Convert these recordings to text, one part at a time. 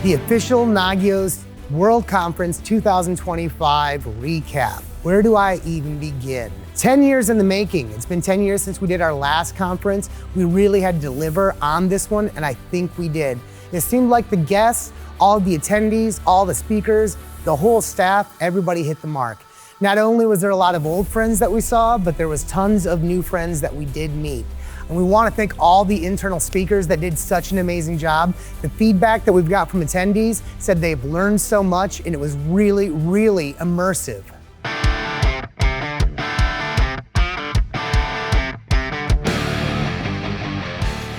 the official Nagios World Conference 2025 recap. Where do I even begin? 10 years in the making. It's been 10 years since we did our last conference. We really had to deliver on this one, and I think we did. It seemed like the guests, all the attendees, all the speakers, the whole staff, everybody hit the mark. Not only was there a lot of old friends that we saw, but there was tons of new friends that we did meet. And we want to thank all the internal speakers that did such an amazing job. The feedback that we've got from attendees said they've learned so much, and it was really, really immersive.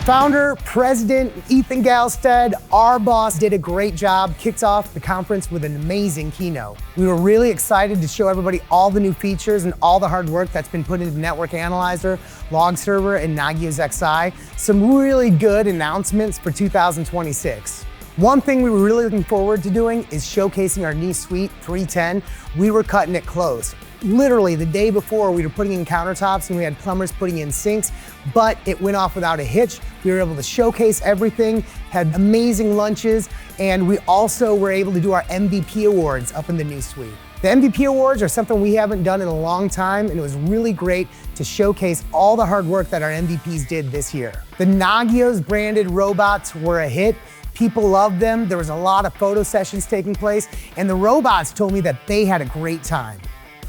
Founder, President Ethan Galstead, our boss, did a great job, kicked off the conference with an amazing keynote. We were really excited to show everybody all the new features and all the hard work that's been put into Network Analyzer, Log Server, and Nagios XI. Some really good announcements for 2026. One thing we were really looking forward to doing is showcasing our new suite, 310. We were cutting it close. Literally the day before, we were putting in countertops and we had plumbers putting in sinks, but it went off without a hitch. We were able to showcase everything, had amazing lunches, and we also were able to do our MVP awards up in the new suite. The MVP awards are something we haven't done in a long time, and it was really great to showcase all the hard work that our MVPs did this year. The Nagios branded robots were a hit. People loved them. There was a lot of photo sessions taking place, and the robots told me that they had a great time.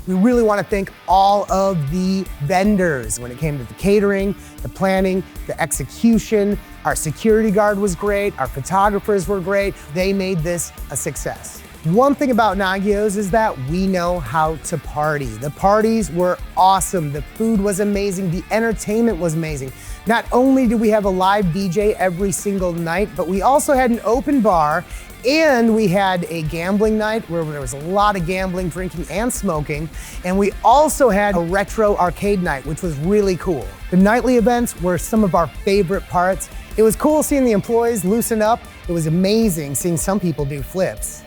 We really want to thank all of the vendors when it came to the catering, the planning, the execution. Our security guard was great. Our photographers were great. They made this a success. One thing about Nagios is that we know how to party. The parties were awesome. The food was amazing. The entertainment was amazing. Not only did we have a live DJ every single night, but we also had an open bar, and we had a gambling night where there was a lot of gambling, drinking, and smoking. And we also had a retro arcade night, which was really cool. The nightly events were some of our favorite parts. It was cool seeing the employees loosen up. It was amazing seeing some people do flips.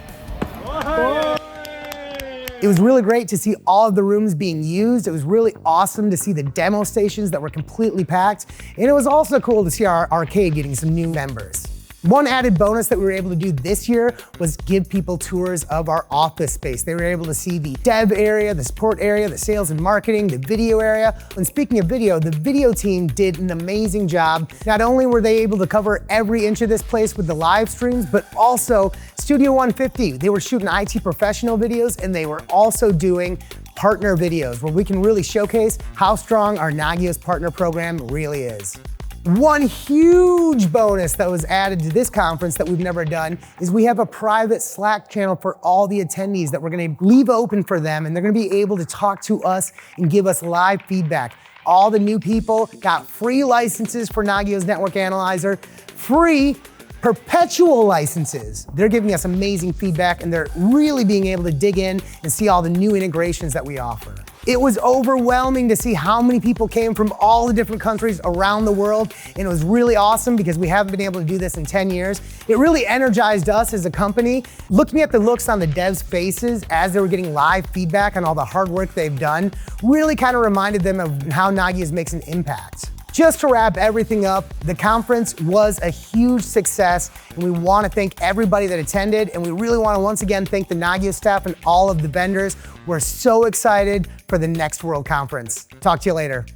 It was really great to see all of the rooms being used. It was really awesome to see the demo stations that were completely packed. And it was also cool to see our arcade getting some new members. One added bonus that we were able to do this year was give people tours of our office space. They were able to see the dev area, the support area, the sales and marketing, the video area. And speaking of video, the video team did an amazing job. Not only were they able to cover every inch of this place with the live streams, but also Studio 150. They were shooting IT professional videos, and they were also doing partner videos where we can really showcase how strong our Nagios partner program really is. One huge bonus that was added to this conference that we've never done is we have a private Slack channel for all the attendees that we're gonna leave open for them, and they're gonna be able to talk to us and give us live feedback. All the new people got free licenses for Nagios Network Analyzer, free perpetual licenses. They're giving us amazing feedback, and they're really being able to dig in and see all the new integrations that we offer. It was overwhelming to see how many people came from all the different countries around the world, and it was really awesome because we haven't been able to do this in 10 years. It really energized us as a company. Looking at the looks on the devs' faces as they were getting live feedback on all the hard work they've done really kind of reminded them of how Nagios makes an impact. Just to wrap everything up, the conference was a huge success, and we want to thank everybody that attended, and we really want to once again thank the Nagios staff and all of the vendors. We're so excited for the next World Conference. Talk to you later.